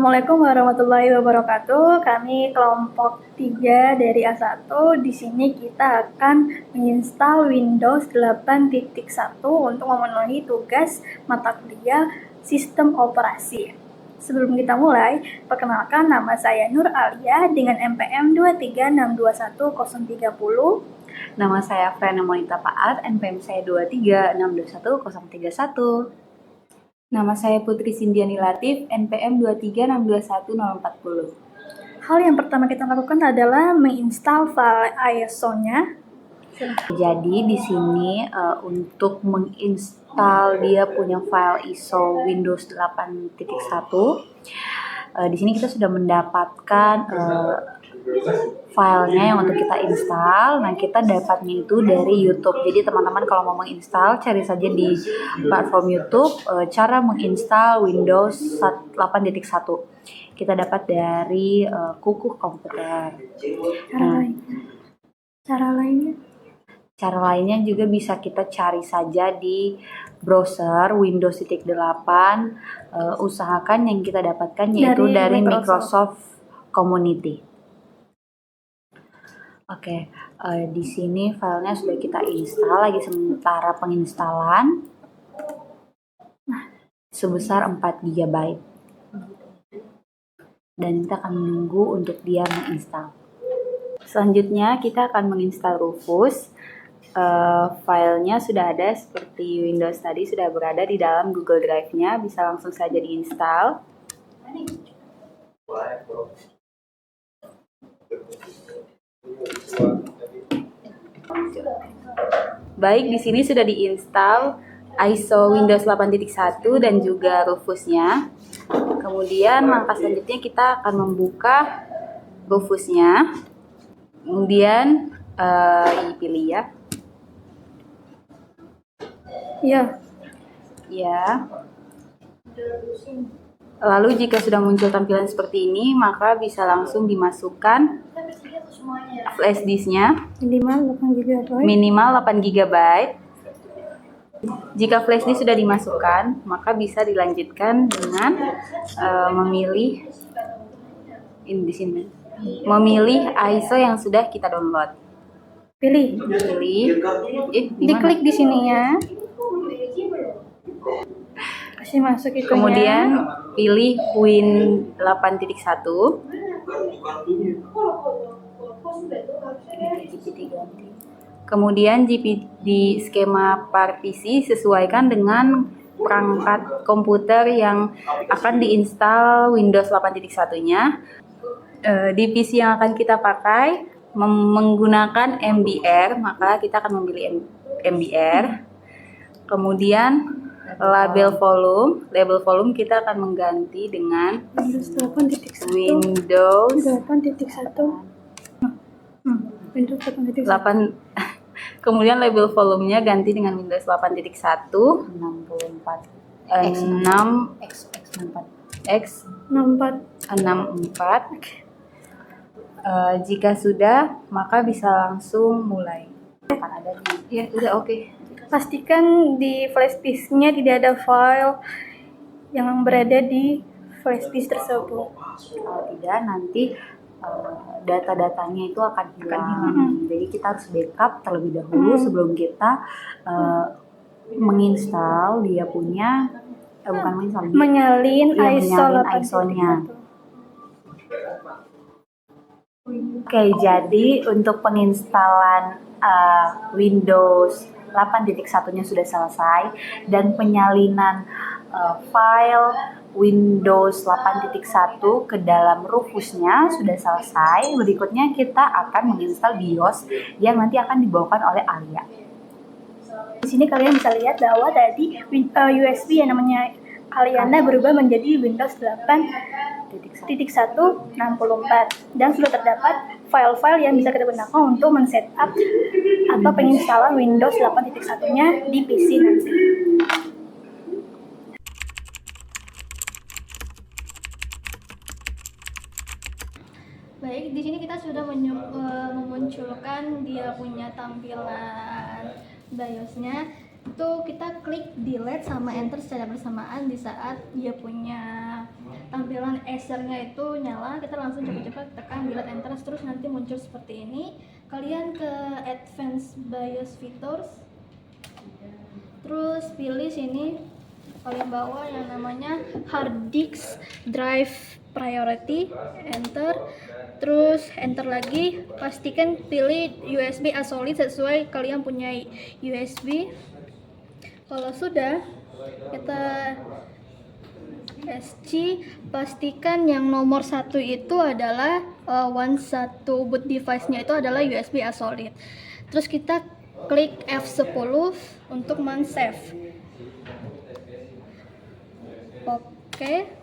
Assalamualaikum warahmatullahi wabarakatuh. Kami kelompok 3 dari A1. Di sini kita akan menginstal Windows 8.1 untuk memenuhi tugas mata kuliah sistem operasi. Sebelum kita mulai, perkenalkan nama saya Nur Alia dengan NPM 236211030. Nama saya Frena Monita Paat, NPM saya 236211031. Nama saya Putri Sindiani Latif, NPM 2362140. Hal yang pertama kita lakukan adalah menginstal file ISO-nya. Jadi di sini untuk menginstal dia punya file ISO Windows 8.1, di sini kita sudah mendapatkan filenya yang untuk kita install. Nah, kita dapatnya itu dari YouTube. Jadi teman-teman kalau mau menginstal, cari saja di platform YouTube cara menginstal Windows 8.1. Kita dapat dari Kukuh Komputer. Cara lainnya juga bisa kita cari saja di browser Windows 8. Usahakan yang kita dapatkan yaitu dari Microsoft Community. Oke, di sini filenya sudah kita install, lagi sementara penginstalan sebesar 4 GB. Dan kita akan menunggu untuk dia menginstal. Selanjutnya kita akan menginstal Rufus. Filenya sudah ada seperti Windows tadi, sudah berada di dalam Google Drive-nya, bisa langsung saja diinstal. Baik, di sini sudah diinstal ISO Windows 8.1 dan juga Rufusnya. Kemudian langkah selanjutnya kita akan membuka Rufusnya. Kemudian pilih ya. Ya. Lalu jika sudah muncul tampilan seperti ini, maka bisa langsung dimasukkan flash disknya minimal 8 GB. Jika flash disk sudah dimasukkan, maka bisa dilanjutkan dengan memilih ISO yang sudah kita download. Pilih. Diklik di sininya. Kasih masuk itunya. Kemudian pilih Win 8.1. Kemudian di skema partisi sesuaikan dengan perangkat komputer yang akan diinstal Windows 8.1-nya. Di PC yang akan kita pakai menggunakan MBR, maka kita akan memilih MBR. Kemudian label volume kita akan mengganti dengan Windows 8.1. Kemudian label volumenya ganti dengan Windows 8.1 64. Jika sudah, maka bisa langsung mulai. Ya, udah oke. Pastikan di flash disknya tidak ada file yang berada di flash disk tersebut. Kalau tidak, nanti data-datanya itu akan hilang. Jadi kita harus backup terlebih dahulu sebelum kita menginstal dia punya menyalin ISO-nya. Oke, jadi untuk penginstalan Windows 8.1-nya sudah selesai dan penyalinan file Windows 8.1 ke dalam Rufusnya sudah selesai. Berikutnya kita akan menginstal BIOS yang nanti akan dibawakan oleh Alia. Di sini kalian bisa lihat bahwa tadi USB yang namanya Aliana berubah menjadi Windows 8.164 dan sudah terdapat file-file yang bisa kita gunakan untuk men-setup atau penginstalan Windows 8.1-nya di PC nanti. Baik, di sini kita sudah memunculkan dia punya tampilan BIOS-nya. Itu kita klik delete sama enter secara bersamaan di saat dia punya tampilan Acer-nya itu nyala, kita langsung cepat-cepat tekan delete enter, terus nanti muncul seperti ini. Kalian ke Advanced BIOS Features, terus pilih sini paling bawah yang namanya Hard Disk Drive Priority, enter, terus enter lagi. Pastikan pilih USB ASOLID sesuai kalian punya USB. Kalau sudah, kita SC, pastikan yang nomor 1 itu adalah boot device-nya itu adalah USB ASOLID. Terus kita klik F10 untuk men-save. Oke.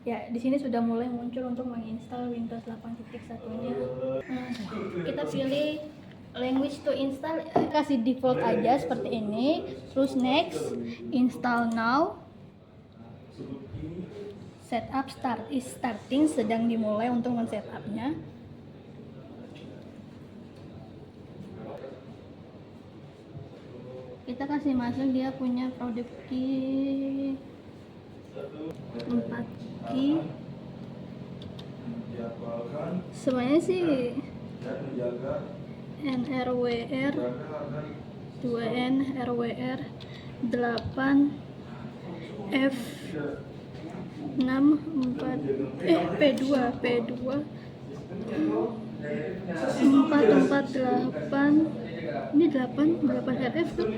Ya, di sini sudah mulai muncul untuk menginstal Windows 8.1-nya. Kita pilih language to install, kasih default aja seperti ini, terus next, install now, setup is starting, sedang dimulai untuk men-setupnya. Kita kasih masuk dia punya produk key 4 key, semuanya sih NRWR 2N RWR 8 F 6 4 P2 448, ini 8 RF kan?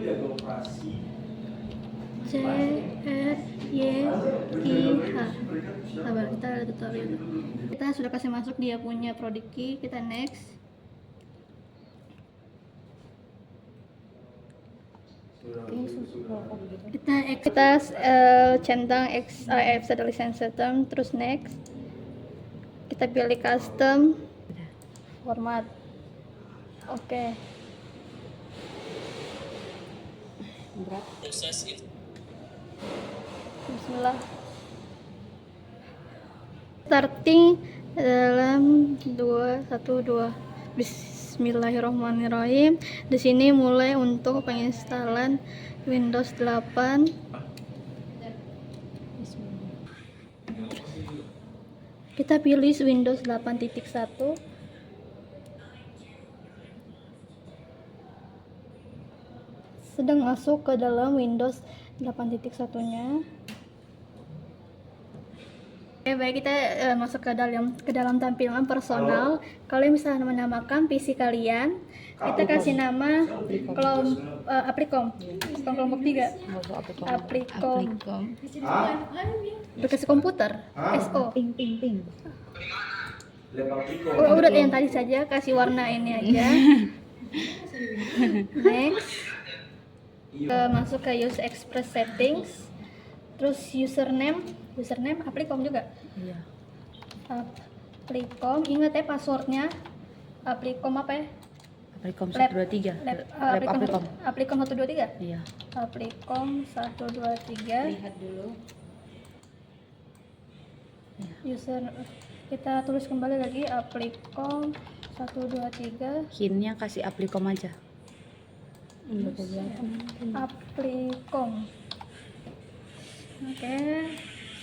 C R Y I H. Sabar, kita ada tutorial. Kita sudah kasih masuk dia punya produk key, kita next. Kita centang XIF ada license term, terus next. Kita pilih custom format. Oke. Bismillah. Starting dalam 212. Bismillahirrahmanirrahim. Di sini mulai untuk penginstalan Windows 8. Kita pilih Windows 8.1. Sedang masuk ke dalam Windows 8.1-nya. Oke, baik, kita masuk ke dalam tampilan personal. Kalian bisa menamakan PC kalian. Kita kasih nama Apricom. Kelompok 3. Apricom. Berkasih komputer. SO. Ping. Oh, udah yang tadi saja, kasih warna ini aja. Next. Masuk ke Use Express Settings. Terus username Apricom juga. Iya. Apricom, ingat ya passwordnya. Apricom apa ya? Apricom 123. Apricom 123. Iya. Apricom 123. Lihat dulu. User, kita tulis kembali lagi Apricom 123. Hintnya kasih Apricom aja. Apricom. Oke,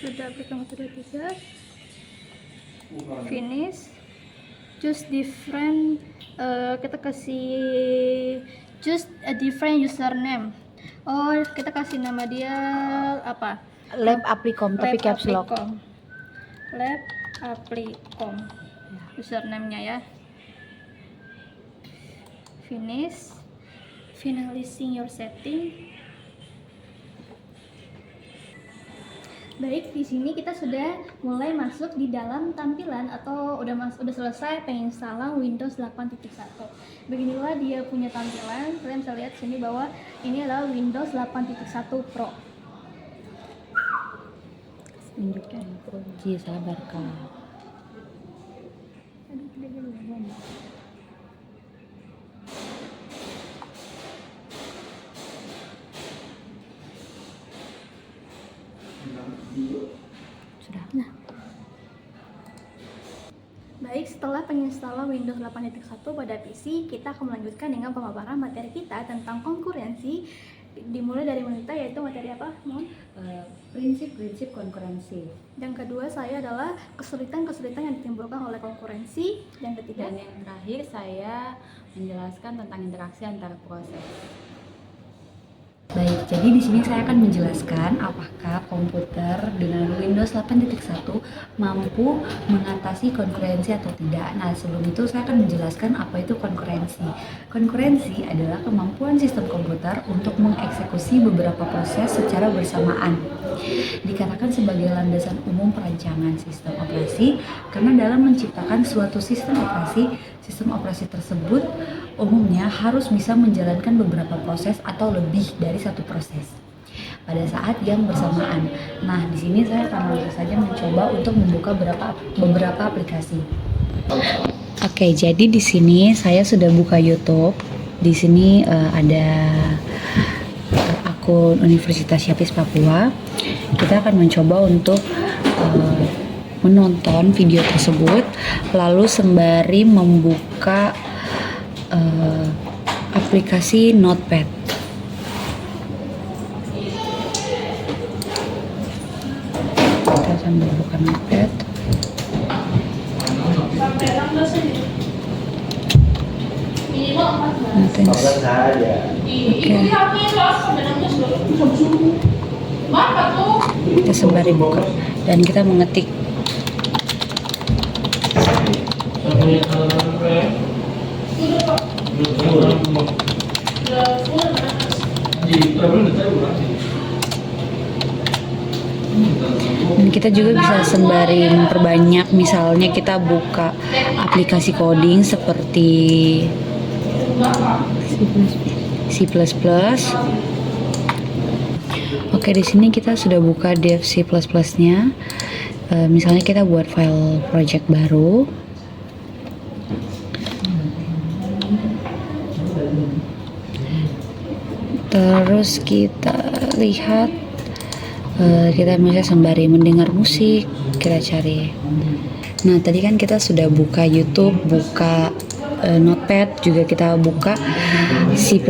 sudah Apricom 123. Finish. Choose different. Kita kasih choose a different username. Oh, kita kasih nama dia apa? Lab Apricom tapi caps lock. Lab Apricom. Username-nya ya. Finish. Finalizing your setting. Baik, di sini kita sudah mulai masuk di dalam tampilan atau udah selesai penginstalan Windows 8.1. Beginilah dia punya tampilan. Kalian bisa lihat sini bahwa ini adalah Windows 8.1 Pro. Tunjukkan kunci sabar kak. Sudah. Nah, baik, setelah penginstalan Windows 8.1 pada PC, kita akan melanjutkan dengan pemaparan materi kita tentang konkurensi dimulai dari wanita, yaitu materi apa? Prinsip-prinsip konkurensi. Yang kedua saya adalah kesulitan-kesulitan yang ditimbulkan oleh konkurensi. Yang ketiga, Dan yang terakhir saya menjelaskan tentang interaksi antara proses. Baik, jadi di sini saya akan menjelaskan apakah komputer dengan Windows 8.1 mampu mengatasi konkurensi atau tidak. Nah, sebelum itu saya akan menjelaskan apa itu konkurensi. Konkurensi adalah kemampuan sistem komputer untuk mengeksekusi beberapa proses secara bersamaan. Dikatakan sebagai landasan umum perancangan sistem operasi karena dalam menciptakan suatu sistem operasi tersebut umumnya harus bisa menjalankan beberapa proses atau lebih dari satu proses pada saat yang bersamaan. Nah, di sini saya akan langsung saja mencoba untuk membuka beberapa aplikasi. Oke, jadi di sini saya sudah buka YouTube. Di sini ada akun Universitas Syapis Papua. Kita akan mencoba untuk menonton video tersebut, lalu sembari membuka aplikasi Notepad. Kita sambil buka Notepad. Kita sembari buka dan kita mengetik. Dan kita juga bisa sembari memperbanyak, misalnya kita buka aplikasi coding seperti C++. Oke, di sini kita sudah buka dev C++-nya. Misalnya kita buat file project baru. Terus kita lihat, kita bisa sembari mendengar musik, kita cari. Nah, tadi kan kita sudah buka YouTube, buka Notepad, juga kita buka C++.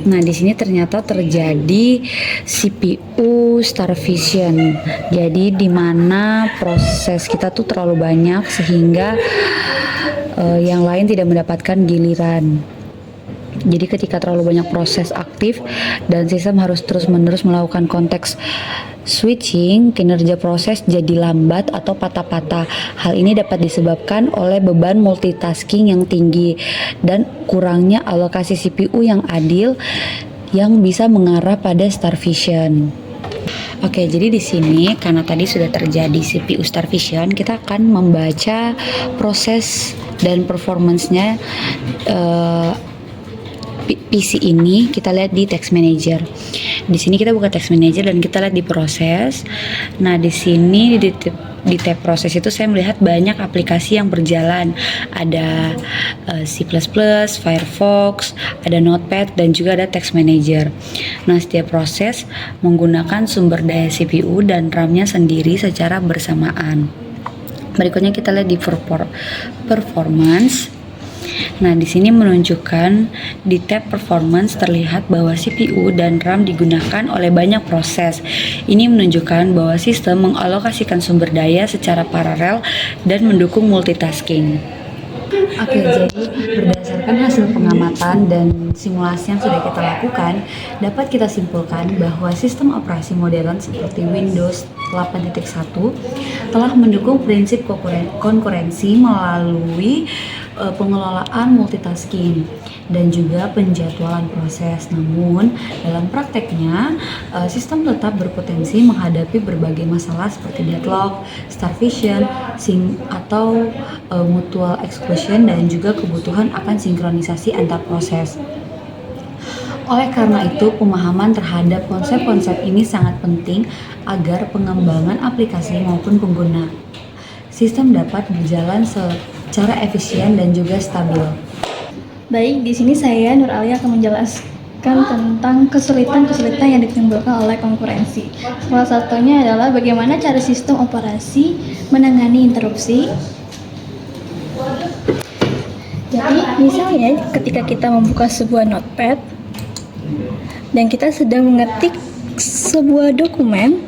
Nah, di sini ternyata terjadi CPU starvation. Jadi di mana proses kita tuh terlalu banyak sehingga yang lain tidak mendapatkan giliran. Jadi ketika terlalu banyak proses aktif dan sistem harus terus-menerus melakukan konteks switching, kinerja proses jadi lambat atau patah-patah. Hal ini dapat disebabkan oleh beban multitasking yang tinggi dan kurangnya alokasi CPU yang adil yang bisa mengarah pada starvation. Oke, jadi di sini karena tadi sudah terjadi CPU starvation, kita akan membaca proses dan performance-nya PC ini. Kita lihat di text manager. Di sini kita buka text manager dan kita lihat di proses. Nah, di sini di tab proses itu saya melihat banyak aplikasi yang berjalan. Ada C++, Firefox, ada Notepad dan juga ada text manager. Nah, setiap proses menggunakan sumber daya CPU dan RAM-nya sendiri secara bersamaan. Berikutnya kita lihat di performance. Nah, di sini menunjukkan di tab performance terlihat bahwa CPU dan RAM digunakan oleh banyak proses. Ini menunjukkan bahwa sistem mengalokasikan sumber daya secara paralel dan mendukung multitasking. Oke, jadi berdasarkan hasil pengamatan dan simulasi yang sudah kita lakukan, dapat kita simpulkan bahwa sistem operasi modern seperti Windows 8.1 telah mendukung prinsip konkurensi melalui pengelolaan multitasking dan juga penjadwalan proses. Namun, dalam prakteknya, sistem tetap berpotensi menghadapi berbagai masalah seperti deadlock, starvation, atau mutual exclusion dan juga kebutuhan akan sinkronisasi antar proses. Oleh karena itu, pemahaman terhadap konsep-konsep ini sangat penting agar pengembangan aplikasi maupun pengguna sistem dapat berjalan secara efisien dan juga stabil. Baik, di sini saya Nur Alia akan menjelaskan tentang kesulitan-kesulitan yang ditimbulkan oleh konkurensi. Salah satunya adalah bagaimana cara sistem operasi menangani interupsi. Jadi, misalnya ketika kita membuka sebuah notepad, Dan kita sedang mengetik sebuah dokumen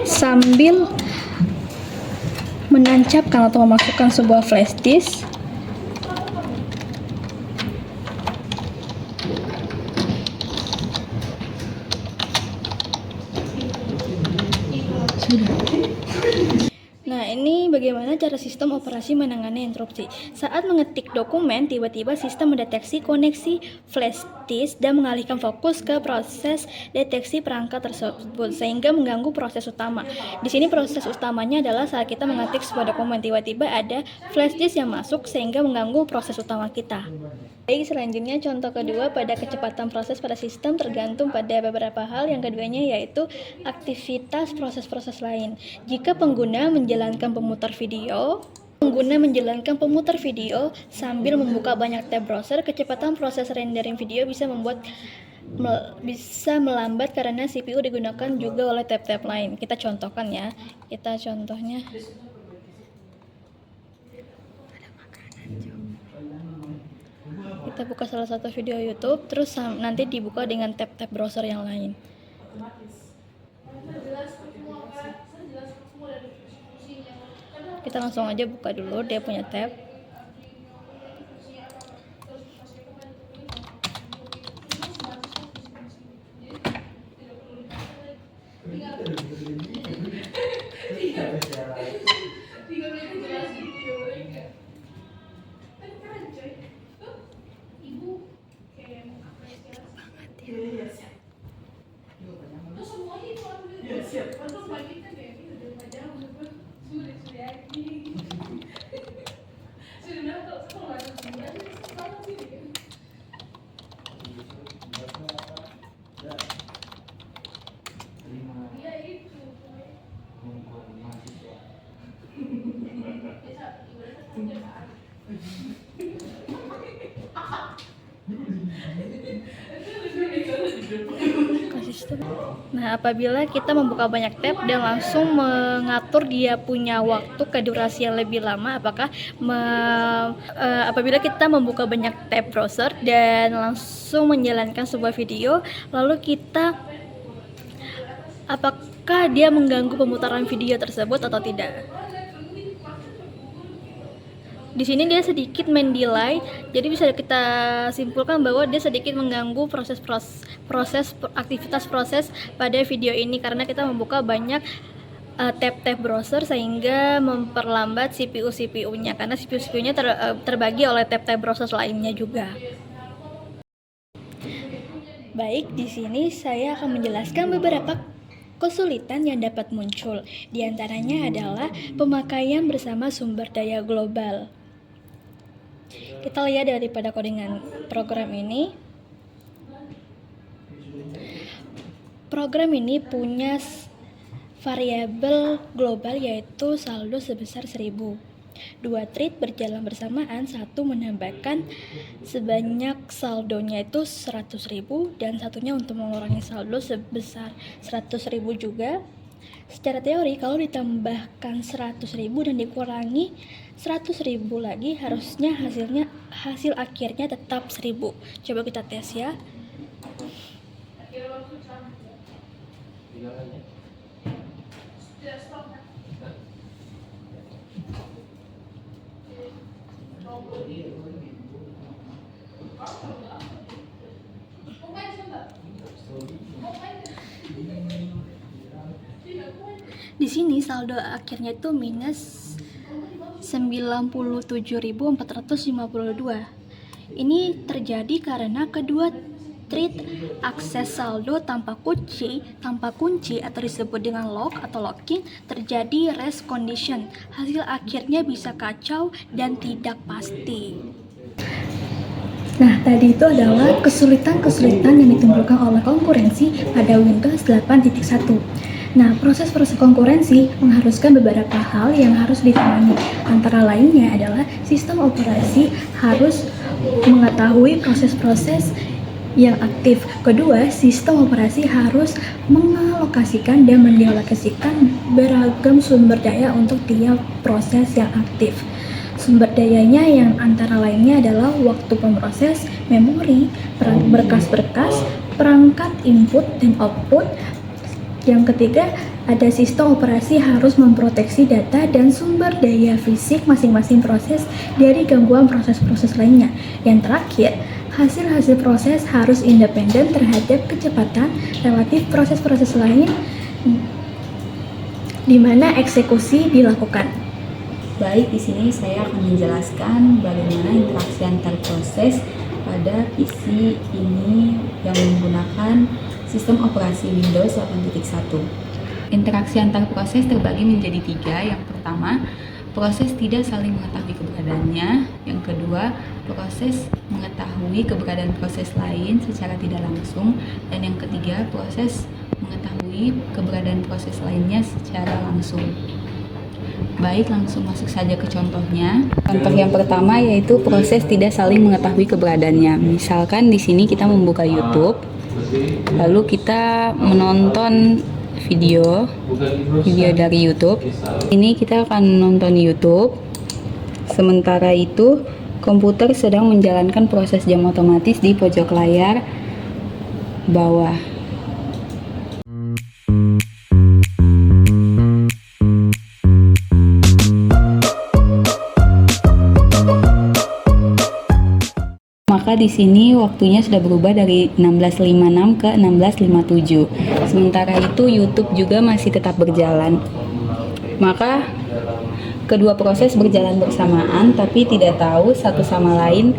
sambil menancapkan atau memasukkan sebuah flash disk. Nah, ini bagaimana cara sistem operasi menangani interupsi. Saat mengetik dokumen, tiba-tiba sistem mendeteksi koneksi flash disk dan mengalihkan fokus ke proses deteksi perangkat tersebut, sehingga mengganggu proses utama. Di sini proses utamanya adalah saat kita mengetik sebuah dokumen, tiba-tiba ada flash disk yang masuk sehingga mengganggu proses utama kita. Baik, selanjutnya contoh kedua pada kecepatan proses pada sistem tergantung pada beberapa hal. Yang keduanya yaitu aktivitas proses-proses lain. Jika pengguna menjalankan pemutar video sambil membuka banyak tab browser, kecepatan proses rendering video bisa melambat karena CPU digunakan juga oleh tab-tab lain. Kita contohkan ya. Contohnya kita buka salah satu video YouTube, terus nanti dibuka dengan tab-tab browser yang lain. Kita langsung aja buka dulu dia punya tab. Nah, apabila kita membuka banyak tab dan langsung mengatur dia punya waktu ke durasi yang lebih lama, apabila kita membuka banyak tab browser dan langsung menjalankan sebuah video, lalu apakah dia mengganggu pemutaran video tersebut atau tidak? Di sini dia sedikit mendelay, jadi bisa kita simpulkan bahwa dia sedikit mengganggu aktivitas proses pada video ini karena kita membuka banyak tab-tab browser sehingga memperlambat CPU-nya karena CPU-nya terbagi oleh tab-tab browser lainnya juga. Baik, di sini saya akan menjelaskan beberapa kesulitan yang dapat muncul. Di antaranya adalah pemakaian bersama sumber daya global. Kita lihat daripada codingan program ini. Program ini punya variabel global yaitu saldo sebesar 1000. Dua thread berjalan bersamaan, satu menambahkan sebanyak saldonya itu 100.000 dan satunya untuk mengurangi saldo sebesar 100.000 juga. Secara teori kalau ditambahkan 100.000 dan dikurangi 100.000 lagi, harusnya hasil akhirnya tetap 1000. Coba kita tes ya. Di sini saldo akhirnya itu minus 97.452. Ini terjadi karena kedua thread akses saldo tanpa kunci atau disebut dengan lock atau locking terjadi rest condition. Hasil akhirnya bisa kacau dan tidak pasti. Nah, tadi itu adalah kesulitan-kesulitan yang ditimbulkan oleh konkurensi pada Windows 8.1. Nah, proses-proses konkurensi mengharuskan beberapa hal yang harus ditangani. Antara lainnya adalah sistem operasi harus mengetahui proses-proses yang aktif. Kedua, sistem operasi harus mengalokasikan dan mendealokasikan beragam sumber daya untuk tiap proses yang aktif. Sumber dayanya yang antara lainnya adalah waktu pemroses, memori, berkas-berkas, perangkat input dan output. Yang ketiga, ada sistem operasi harus memproteksi data dan sumber daya fisik masing-masing proses dari gangguan proses-proses lainnya. Yang terakhir, hasil-hasil proses harus independen terhadap kecepatan relatif proses-proses lain di mana eksekusi dilakukan. Baik, di sini saya akan menjelaskan bagaimana interaksi antar proses pada PC ini yang menggunakan sistem operasi Windows 8.1. Interaksi antar proses terbagi menjadi 3. Yang pertama, proses tidak saling mengetahui keberadaannya. Yang kedua, proses mengetahui keberadaan proses lain secara tidak langsung. Dan yang ketiga, proses mengetahui keberadaan proses lainnya secara langsung. Baik, langsung masuk saja ke contohnya. Contoh yang pertama yaitu proses tidak saling mengetahui keberadaannya. Misalkan di sini kita membuka YouTube, lalu kita menonton video dari YouTube. Ini kita akan nonton YouTube. Sementara itu, komputer sedang menjalankan proses jam otomatis di pojok layar bawah. Maka di sini waktunya sudah berubah dari 16.56 ke 16.57. Sementara itu YouTube juga masih tetap berjalan. Maka kedua proses berjalan bersamaan tapi tidak tahu satu sama lain,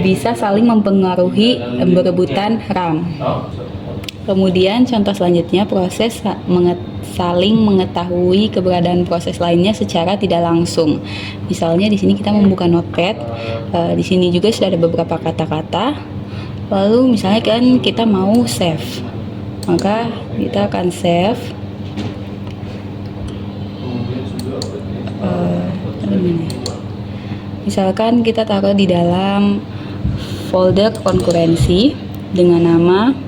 bisa saling mempengaruhi berebutan RAM. Kemudian contoh selanjutnya, proses saling mengetahui keberadaan proses lainnya secara tidak langsung. Misalnya di sini kita membuka notepad, di sini juga sudah ada beberapa kata-kata. Lalu misalnya kan kita mau save, maka kita akan save. Misalkan kita taruh di dalam folder konkurensi dengan nama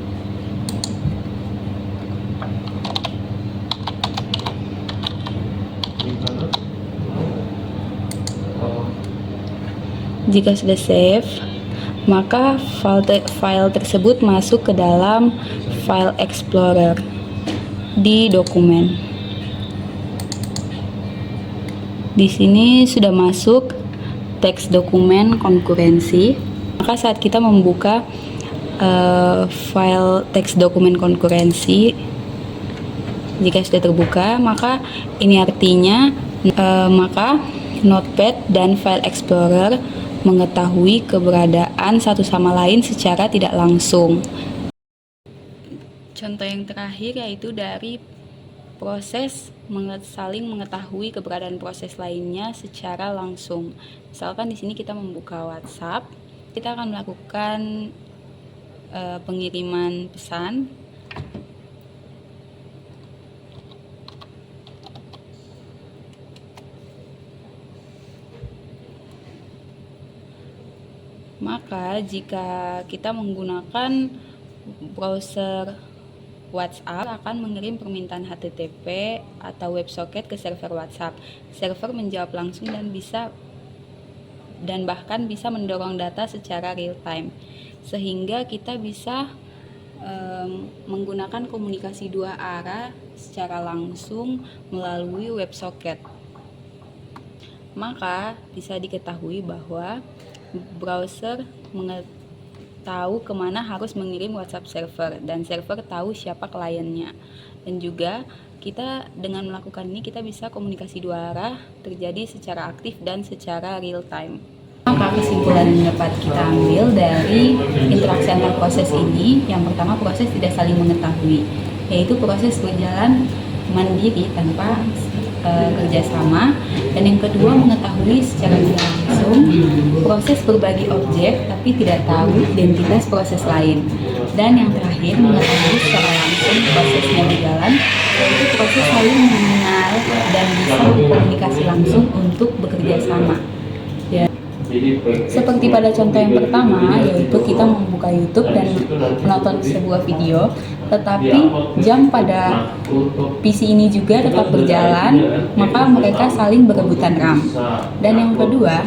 jika sudah save, maka file tersebut masuk ke dalam file explorer di dokumen. Di sini sudah masuk teks dokumen konkurensi. Maka saat kita membuka file teks dokumen konkurensi, jika sudah terbuka, maka ini artinya maka Notepad dan file explorer mengetahui keberadaan satu sama lain secara tidak langsung. Contoh yang terakhir yaitu dari proses saling mengetahui keberadaan proses lainnya secara langsung. Misalkan di sini kita membuka WhatsApp, kita akan melakukan pengiriman pesan. Maka jika kita menggunakan browser WhatsApp akan mengirim permintaan HTTP atau WebSocket ke server WhatsApp. Server menjawab langsung dan bahkan bisa mendorong data secara real time, sehingga kita bisa menggunakan komunikasi dua arah secara langsung melalui WebSocket. Maka bisa diketahui bahwa browser tahu kemana harus mengirim WhatsApp server, dan server tahu siapa kliennya. Dan juga kita dengan melakukan ini kita bisa komunikasi dua arah terjadi secara aktif dan secara real time. Maka kesimpulan yang dapat kita ambil dari interaksi antar proses ini, yang pertama, proses tidak saling mengetahui, yaitu proses berjalan mandiri tanpa kerjasama. Dan yang kedua, mengetahui secara tidak langsung, proses berbagi objek tapi tidak tahu identitas proses lain. Dan yang terakhir, mengetahui secara langsung prosesnya berjalan, yaitu proses saling mengenal dan bisa berkomunikasi langsung untuk bekerja sama. Seperti pada contoh yang pertama, yaitu kita membuka YouTube dan menonton sebuah video, tetapi jam pada PC ini juga tetap berjalan, maka mereka saling berebutan RAM. Dan yang kedua,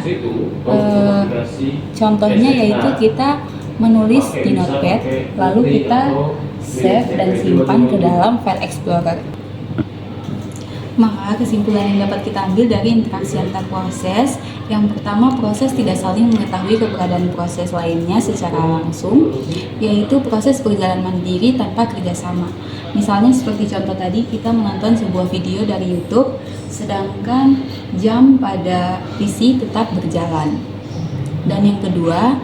contohnya yaitu kita menulis di notepad, lalu kita save dan simpan ke dalam file explorer. Maka kesimpulan yang dapat kita ambil dari interaksi antar proses, yang pertama, proses tidak saling mengetahui keberadaan proses lainnya secara langsung, yaitu proses berjalan mandiri tanpa kerjasama. Misalnya seperti contoh tadi, kita menonton sebuah video dari YouTube, sedangkan jam pada PC tetap berjalan. Dan yang kedua,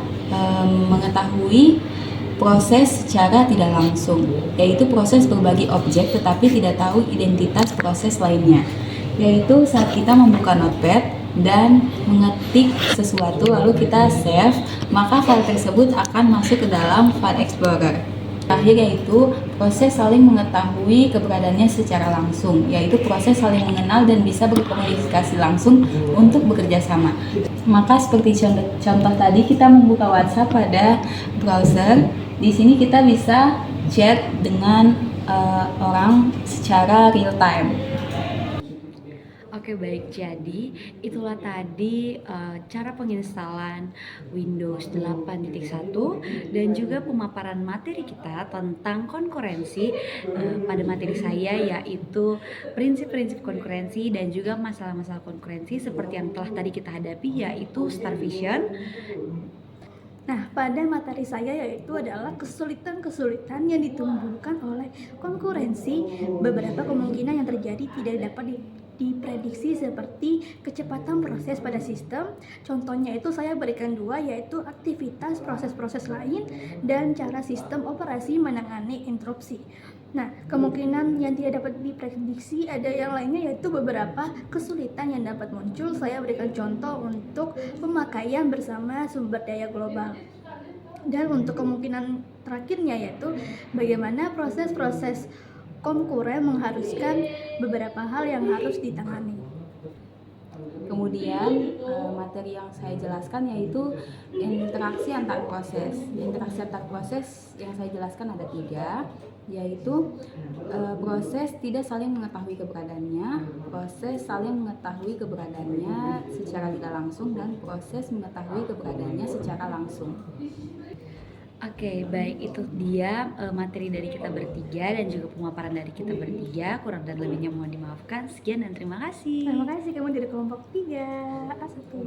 mengetahui proses secara tidak langsung, yaitu proses berbagi objek tetapi tidak tahu identitas proses lainnya, yaitu saat kita membuka notepad dan mengetik sesuatu lalu kita save, maka file tersebut akan masuk ke dalam file explorer. Terakhir yaitu proses saling mengetahui keberadaannya secara langsung, yaitu proses saling mengenal dan bisa berkomunikasi langsung untuk bekerja sama. Maka seperti contoh tadi, kita membuka WhatsApp pada browser. Di sini kita bisa chat dengan orang secara real time. Oke baik, jadi itulah tadi cara penginstalan Windows 8.1 dan juga pemaparan materi kita tentang konkurensi pada materi saya, yaitu prinsip-prinsip konkurensi dan juga masalah-masalah konkurensi seperti yang telah tadi kita hadapi, yaitu Starvision. Nah, pada materi saya yaitu adalah kesulitan-kesulitan yang ditimbulkan oleh konkurensi. Beberapa kemungkinan yang terjadi tidak dapat diprediksi seperti kecepatan proses pada sistem. Contohnya itu saya berikan dua, yaitu aktivitas proses-proses lain dan cara sistem operasi menangani interupsi. Nah, kemungkinan yang tidak dapat diprediksi ada yang lainnya, yaitu beberapa kesulitan yang dapat muncul. Saya berikan contoh untuk pemakaian bersama sumber daya global. Dan untuk kemungkinan terakhirnya yaitu bagaimana proses-proses konkuren mengharuskan beberapa hal yang harus ditangani. Kemudian materi yang saya jelaskan yaitu interaksi antar proses. Interaksi antar proses yang saya jelaskan ada 3, yaitu proses tidak saling mengetahui keberadaannya, proses saling mengetahui keberadaannya secara tidak langsung, dan proses mengetahui keberadaannya secara langsung. Oke, baik, itu dia materi dari kita bertiga dan juga pemaparan dari kita bertiga. Kurang dan lebihnya mohon dimaafkan. Sekian dan terima kasih. Terima kasih kamu dari kelompok 3 A1.